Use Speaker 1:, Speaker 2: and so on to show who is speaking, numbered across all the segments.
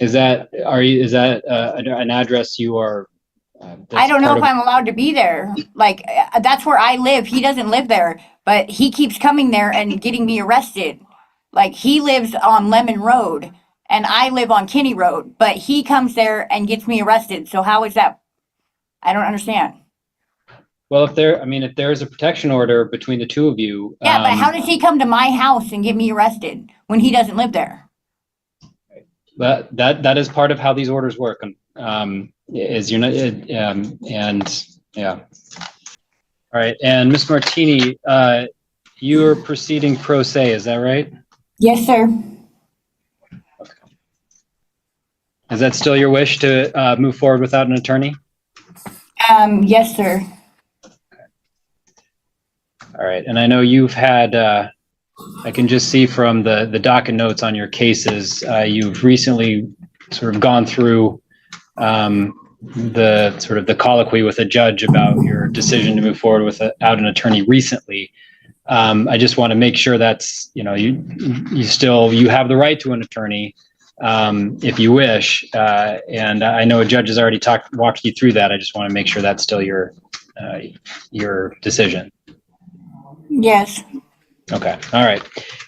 Speaker 1: Is that an address you are?
Speaker 2: I don't know if I'm allowed to be there. Like, that's where I live. He doesn't live there, but he keeps coming there and getting me arrested. Like, he lives on Lemon Road and I live on Kinney Road, but he comes there and gets me arrested. So how is that? I don't understand.
Speaker 1: Well, if there's a protection order between the two of you.
Speaker 2: Yeah, but how does he come to my house and get me arrested when he doesn't live there?
Speaker 1: But that is part of how these orders work. Is you're not, and yeah. All right, and Ms. Martini, you are proceeding pro se, is that right?
Speaker 2: Yes, sir.
Speaker 1: Okay. Is that still your wish to move forward without an attorney?
Speaker 2: Yes, sir.
Speaker 1: Okay. All right, and I know you've had, I can just see from the docket notes on your cases, you've recently sort of gone through the colloquy with a judge about your decision to move forward without an attorney recently. I just want to make sure that's, you have the right to an attorney if you wish. And I know a judge has already walked you through that. I just want to make sure that's still your decision.
Speaker 2: Yes.
Speaker 1: Okay. All right.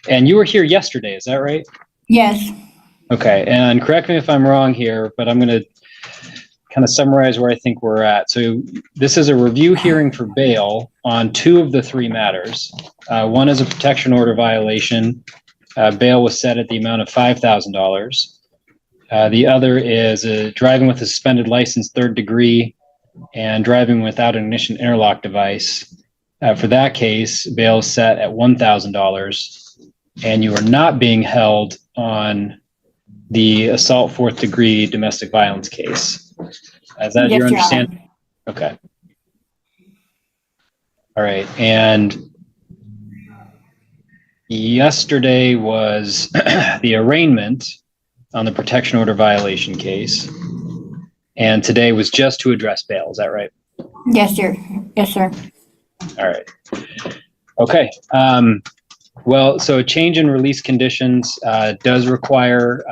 Speaker 1: And you were here yesterday, is that right?
Speaker 2: Yes.
Speaker 1: Okay. And correct me if I'm wrong here, but I'm going to kind of summarize where I think we're at. So this is a review hearing for bail on 2 of the 3 matters. One is a protection order violation. Bail was set at the amount of $5,000. The other is driving with a suspended license 3rd degree and driving without an ignition interlock device. For that case, bail is set at $1,000, and you are not being held on the assault 4th degree domestic violence case. Is that your understanding? Okay. All right. And yesterday was the arraignment on the protection order violation case. And today was just to address bail. Is that right?
Speaker 2: Yes, sir. Yes, sir.
Speaker 1: All right. Okay. Well, so a change in release conditions does require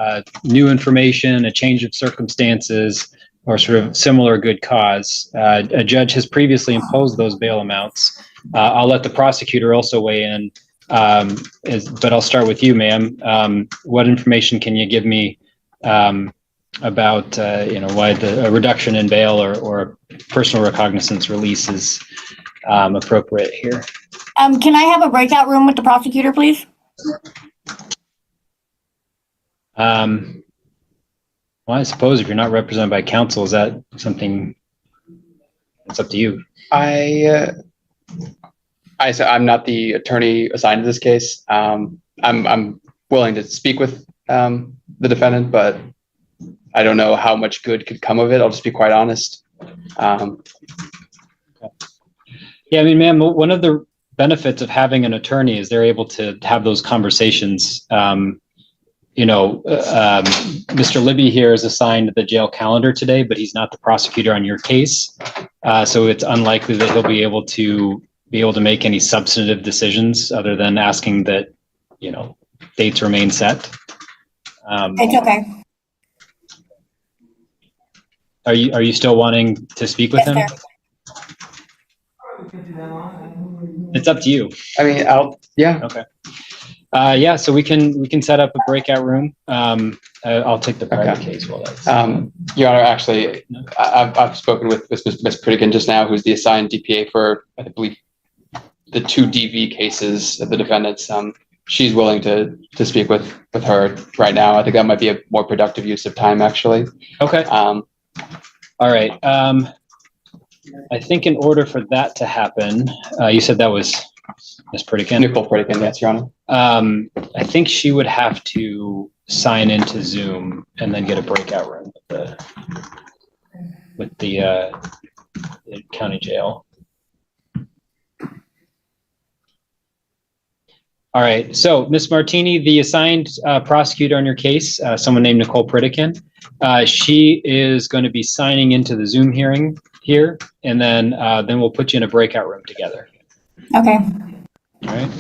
Speaker 1: new information, a change of circumstances, or sort of similar good cause. A judge has previously imposed those bail amounts. I'll let the prosecutor also weigh in, but I'll start with you, ma'am. What information can you give me about why a reduction in bail or personal recognizance release is appropriate here?
Speaker 2: Can I have a breakout room with the prosecutor, please?
Speaker 1: Well, I suppose if you're not represented by counsel, is that something that's up to you?
Speaker 3: I'm not the attorney assigned to this case. I'm willing to speak with the defendant, but I don't know how much good could come of it. I'll just be quite honest.
Speaker 1: Okay. Yeah, I mean, ma'am, one of the benefits of having an attorney is they're able to have those conversations. Mr. Libby here is assigned the jail calendar today, but he's not the prosecutor on your case. So it's unlikely that he'll be able to make any substantive decisions other than asking that, dates remain set.
Speaker 2: It's okay.
Speaker 1: Are you still wanting to speak with him?
Speaker 2: Sir.
Speaker 1: It's up to you.
Speaker 3: I mean, yeah.
Speaker 1: Okay. Yeah, so we can set up a breakout room. I'll take the private case while that's.
Speaker 3: Your Honor, actually, I've spoken with Ms. Pritikin just now, who's the assigned DPA for, I believe, the 2 DV cases of the defendants. She's willing to speak with her right now. I think that might be a more productive use of time, actually.
Speaker 1: Okay. All right. I think in order for that to happen, you said that was Ms. Pritikin?
Speaker 3: Nicole Pritikin, yes, Your Honor.
Speaker 1: I think she would have to sign into Zoom and then get a breakout room with the county jail. All right. So, Ms. Martini, the assigned prosecutor on your case, someone named Nicole Pritikin, she is going to be signing into the Zoom hearing here, and then we'll put you in a breakout room together.
Speaker 2: Okay.
Speaker 1: All right.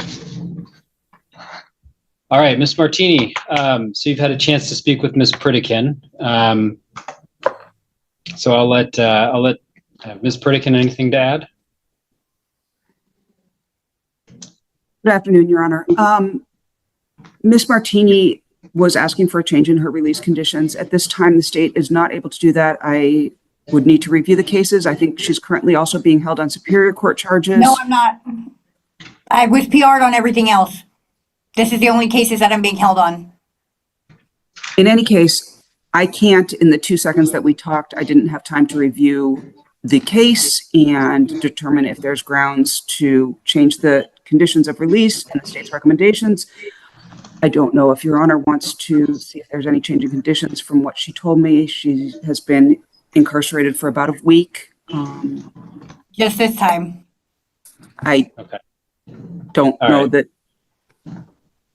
Speaker 1: All right, Ms. Martini. So you've had a chance to speak with Ms. Pritikin. So I'll let Ms. Pritikin, anything to add?
Speaker 4: Good afternoon, Your Honor. Ms. Martini was asking for a change in her release conditions. At this time, the state is not able to do that. I would need to review the cases. I think she's currently also being held on Superior Court charges.
Speaker 2: No, I'm not. I was PR'd on everything else. This is the only cases that I'm being held on.
Speaker 4: In any case, I can't, in the 2 seconds that we talked, I didn't have time to review the case and determine if there's grounds to change the conditions of release and the state's recommendations. I don't know if Your Honor wants to see if there's any change in conditions from what she told me. She has been incarcerated for about a week.
Speaker 2: Just this time.
Speaker 4: I
Speaker 1: Okay.
Speaker 4: don't
Speaker 1: All
Speaker 4: know
Speaker 1: right.
Speaker 4: that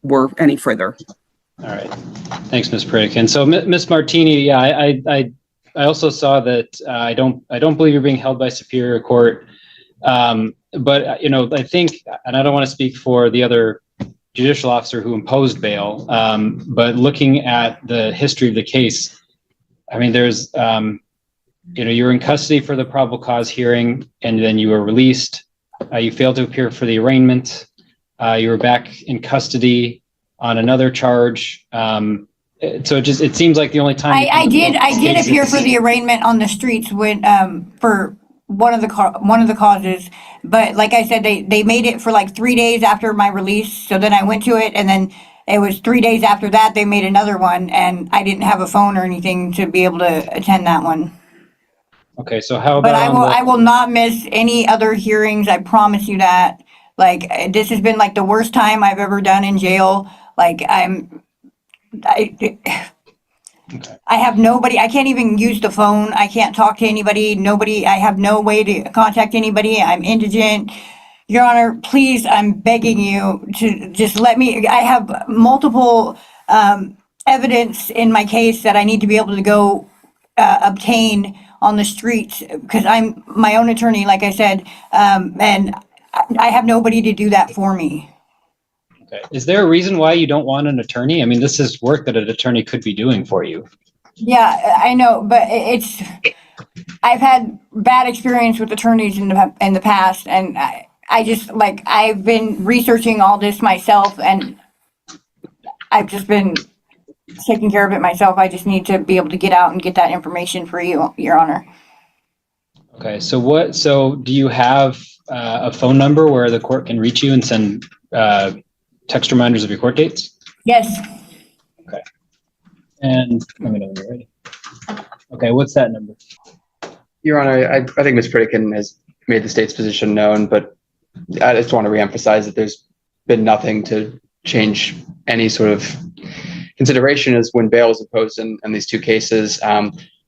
Speaker 4: we're any further.
Speaker 1: All right. Thanks, Ms. Pritikin. So Ms. Martini, yeah, I also saw that I don't believe you're being held by Superior Court. But I think, and I don't want to speak for the other judicial officer who imposed bail, but looking at the history of the case, I mean, there's, you were in custody for the probable cause hearing, and then you were released. You failed to appear for the arraignment. You were back in custody on another charge. So it seems like the only time
Speaker 2: I did appear for the arraignment on the streets when for one of the causes, but like I said, they made it for like 3 days after my release. So then I went to it, and then it was 3 days after that they made another one, and I didn't have a phone or anything to be able to attend that one.
Speaker 1: Okay, so how
Speaker 2: But
Speaker 1: about
Speaker 2: I will not miss any other hearings. I promise you that. Like, this has been like the worst time I've ever done in jail. Like, I have nobody. I can't even use the phone. I can't talk to anybody. I have no way to contact anybody. I'm indigent. Your Honor, please, I'm begging you to just let me. I have multiple evidence in my case that I need to be able to go obtain on the streets, because I'm my own attorney, like I said, and I have nobody to do that for me.
Speaker 1: Okay. Is there a reason why you don't want an attorney? I mean, this is work that an attorney could be doing for you.
Speaker 2: Yeah, I know, but I've had bad experience with attorneys in the past, and I just, like, I've been researching all this myself, and I've just been taking care of it myself. I just need to be able to get out and get that information for you, Your Honor.
Speaker 1: Okay, so do you have a phone number where the court can reach you and send text reminders of your court dates?
Speaker 2: Yes.
Speaker 1: Okay. And let me know when you're ready. Okay, what's that number?
Speaker 3: Your Honor, I think Ms. Pritikin has made the state's position known, but I just want to reemphasize that there's been nothing to change any sort of consideration as when bail was imposed in these two cases.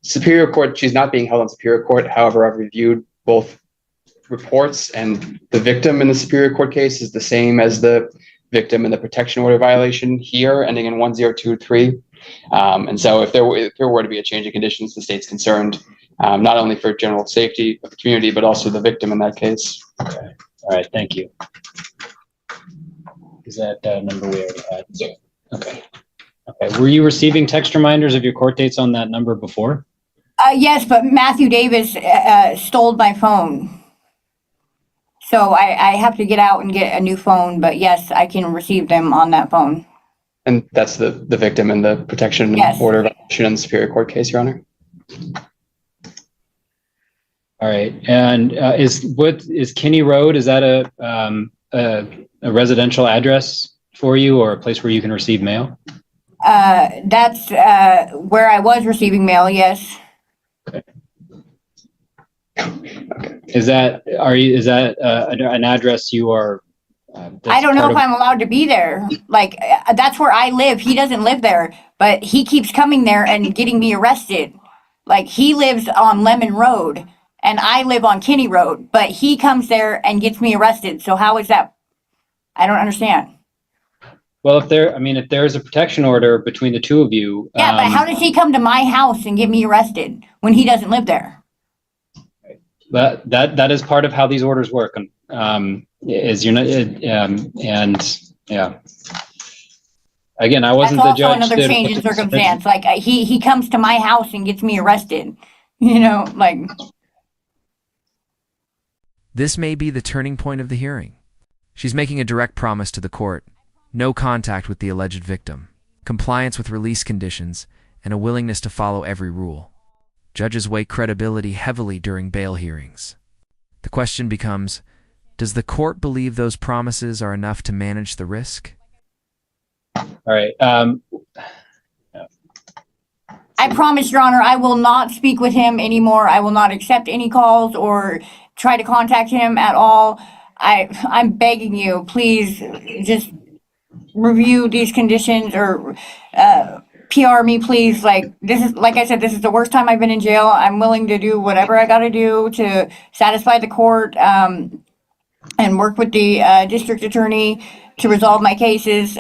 Speaker 3: Superior Court, she's not being held on Superior Court. However, I've reviewed both reports, and the victim in the Superior Court case is the same as the victim in the protection order violation here, ending in 1023. And so if there were to be a change in conditions, the state's concerned, not only for general safety of the community, but also the victim in that case.
Speaker 1: Okay. All right, thank you. Is that number we already had? Okay. Okay. Were you receiving text reminders of your court dates on that number before?
Speaker 2: Yes, but Matthew Davis stole my phone. So I have to get out and get a new phone, but yes, I can receive them on that phone.
Speaker 3: And that's the victim in the protection
Speaker 2: Yes.
Speaker 3: order violation in the Superior Court case, Your Honor.
Speaker 1: All right. And is Kinney Road, is that a residential address for you, or a place where you can receive mail?
Speaker 2: That's where I was receiving mail, yes.
Speaker 1: Okay. Is that an address you are?
Speaker 2: I don't know if I'm allowed to be there. Like, that's where I live. He doesn't live there, but he keeps coming there and getting me arrested. Like, he lives on Lemon Road, and I live on Kinney Road, but he comes there and gets me arrested. So how is that? I don't understand.
Speaker 1: Well, if there's a protection order between the two of you.
Speaker 2: Yeah, but how does he come to my house and get me arrested when he doesn't live there?
Speaker 1: That is part of how these orders work. Is you're not, and yeah. Again, I
Speaker 2: That's
Speaker 1: wasn't the
Speaker 2: also
Speaker 1: judge.
Speaker 2: another
Speaker 1: that
Speaker 2: change in
Speaker 1: looked at the
Speaker 2: circumstance. Like he comes to my house and gets me arrested. You know, like
Speaker 5: This may be the turning point of the hearing. She's making a direct promise to the court: no contact with the alleged victim, compliance with release conditions, and a willingness to follow every rule. Judges weigh credibility heavily during bail hearings. The question becomes, does the court believe those promises are enough to manage the risk?
Speaker 1: All right.
Speaker 2: I promise, Your Honor, I will not speak with him anymore. I will not accept any calls or try to contact him at all. I'm begging you, please just review these conditions or PR me, please. Like this is, like I said, this is the worst time I've been in jail. I'm willing to do whatever I got to do to satisfy the court and work with the district attorney to resolve my cases.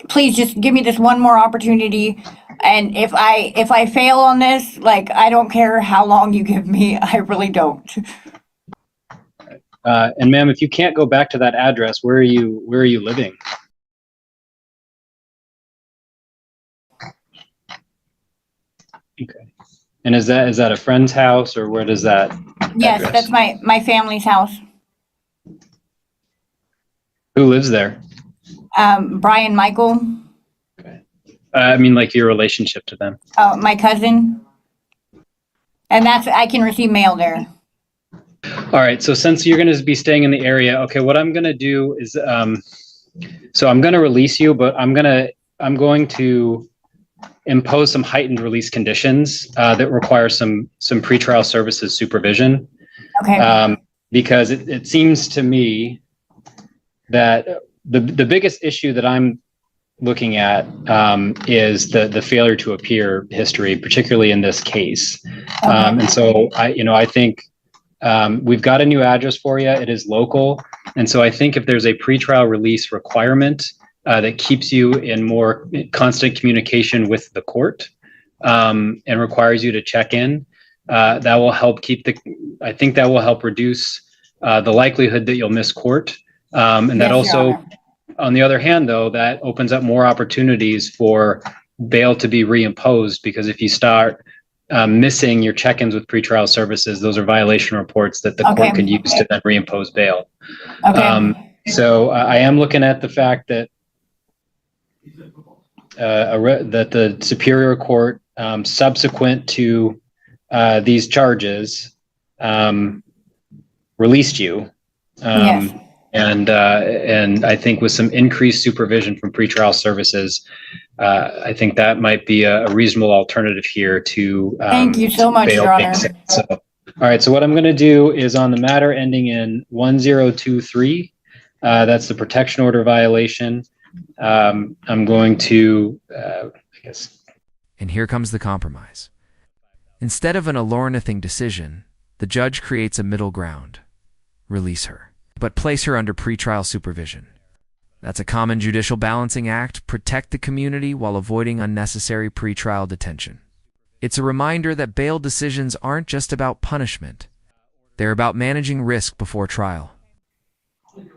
Speaker 2: Please just give me this one more opportunity. And if I fail on this, like, I don't care how long you give me. I really don't.
Speaker 1: And ma'am, if you can't go back to that address, where are you living? Okay. And is that a friend's house, or where does that
Speaker 2: Yes,
Speaker 1: address?
Speaker 2: that's my family's house.
Speaker 1: Who lives there?
Speaker 2: Brian Michael,
Speaker 1: I mean, like your relationship to them.
Speaker 2: my cousin. And I can receive mail there.
Speaker 1: All right. So since you're going to be staying in the area, okay, what I'm going to do is, so I'm going to release you, but I'm going to impose some heightened release conditions that require some pretrial services supervision.
Speaker 2: Okay.
Speaker 1: Because it seems to me that the biggest issue that I'm looking at is the failure to appear history, particularly in this case. And so I think we've got a new address for you. It is local. And so I think if there's a pretrial release requirement that keeps you in more constant communication with the court and requires you to check in, that will help I think that will help reduce the likelihood that you'll miss court. And that
Speaker 2: Yes, Your
Speaker 1: also,
Speaker 2: Honor.
Speaker 1: on the other hand, though, that opens up more opportunities for bail to be reimposed, because if you start missing your check-ins with pretrial services, those are violation reports that the court can use to then reimpose bail.
Speaker 2: Okay.
Speaker 1: So I am looking at the fact that that the Superior Court, subsequent to these charges, released you.
Speaker 2: Yes.
Speaker 1: And I think with some increased supervision from pretrial services, I think that might be a reasonable alternative here to
Speaker 2: Thank you so much,
Speaker 1: bail
Speaker 2: Your
Speaker 1: being
Speaker 2: Honor.
Speaker 1: set. So, all right. So what I'm going to do is, on the matter ending in 1023, that's the protection order violation. I'm going to, I guess.
Speaker 5: And here comes the compromise. Instead of an allure-nothing decision, the judge creates a middle ground: release her, but place her under pretrial supervision. That's a common judicial balancing act: protect the community while avoiding unnecessary pretrial detention. It's a reminder that bail decisions aren't just about punishment. They're about managing risk before trial.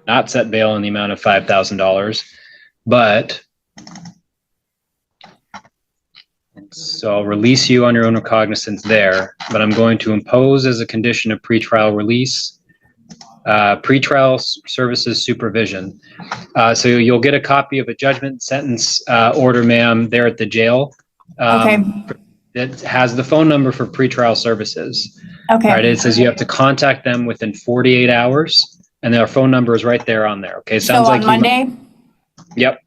Speaker 1: Not set bail in the amount of $5,000, but so I'll release you on your own recognizance there, but I'm going to impose as a condition of pretrial release, pretrial services supervision. So you'll get a copy of a judgment sentence order, ma'am, there at the jail. That has the phone number for pretrial services.
Speaker 2: Okay.
Speaker 1: All right. It says you have to contact them within 48 hours, and their phone number is right there on there. Okay. Sounds
Speaker 2: so
Speaker 1: like
Speaker 2: on Monday?
Speaker 1: Yep.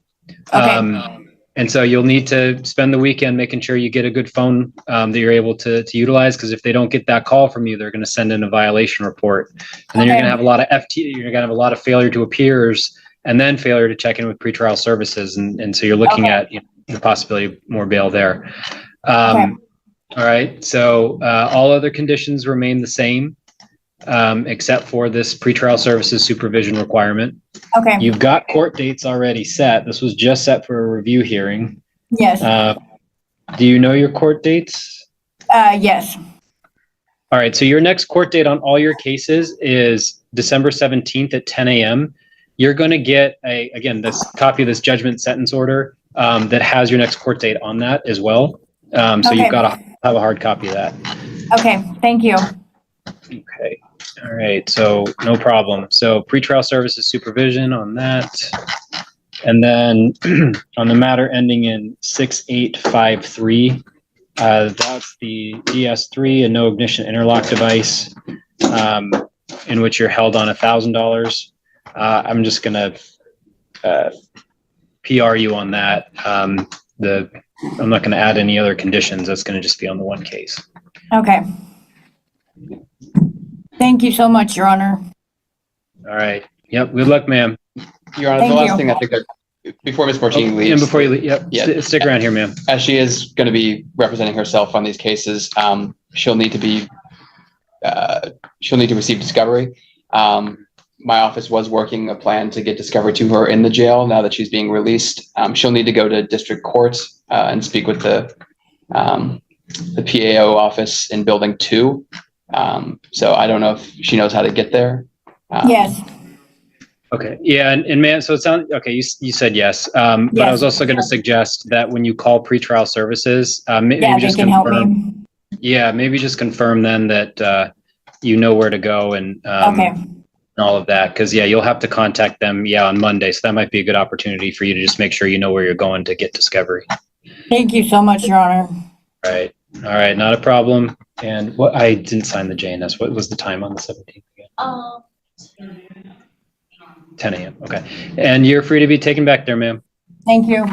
Speaker 2: Okay.
Speaker 1: And so you'll need to spend the weekend making sure you get a good phone that you're able to utilize, because if they don't get that call from you, they're going to send in a violation report, and then you're going to have a lot of you're going to have a lot of failure to appears, and then failure to check in with pretrial services, and so you're looking at the possibility of more bail there. All right. So all other conditions remain the same, except for this pretrial services supervision requirement.
Speaker 2: Okay.
Speaker 1: You've got court dates already set. This was just set for a review hearing.
Speaker 2: Yes.
Speaker 1: Do you know your court dates?
Speaker 2: Yes.
Speaker 1: All right. So your next court date on all your cases is December 17th at 10 a.m. you're going to get again, this copy of this judgment sentence order that has your next court date on that as well. So
Speaker 2: Okay.
Speaker 1: you've got to have a hard copy of that.
Speaker 2: Okay, thank you.
Speaker 1: Okay. All right. So no problem. So pretrial services supervision on that. And then on the matter ending in 6853, that's the DS3, a no ignition interlock device, in which you're held on $1,000. I'm just going to PR you on that. I'm not going to add any other conditions. That's going to just be on the one case.
Speaker 2: Okay. Thank you so much, Your Honor.
Speaker 1: All right. Yep. Good luck, ma'am.
Speaker 3: Your Honor,
Speaker 2: Thank
Speaker 3: the last
Speaker 2: you.
Speaker 3: thing I think that before Ms. Martini leaves.
Speaker 1: And before you leave, yep.
Speaker 3: Yeah.
Speaker 1: Stick around here, ma'am.
Speaker 3: As she is going to be representing herself on these cases, she'll need to receive discovery. My office was working a plan to get discovery to her in the jail now that she's being released. She'll need to go to district court and speak with the PAO office in building 2. So I don't know if she knows how to get there.
Speaker 2: Yes.
Speaker 1: Okay. Yeah. And man, so it sounds okay. You said yes. But I
Speaker 2: Yes.
Speaker 1: was also going to suggest that when you call pretrial services, maybe
Speaker 2: Yeah, they
Speaker 1: just
Speaker 2: can help
Speaker 1: confirm.
Speaker 2: me.
Speaker 1: Yeah, maybe just confirm then that you know where to go and
Speaker 2: Okay.
Speaker 1: and all of that. Because yeah, you'll have to contact them. Yeah, on Monday. So that might be a good opportunity for you to just make sure you know where you're going to get discovery.
Speaker 2: Thank you so much, Your Honor.
Speaker 1: Right. All right. Not a problem. And what I didn't sign the JNS. What was the time on the 17th again? 10 a.m. Okay. And you're free to be taken back there, ma'am.
Speaker 2: Thank you.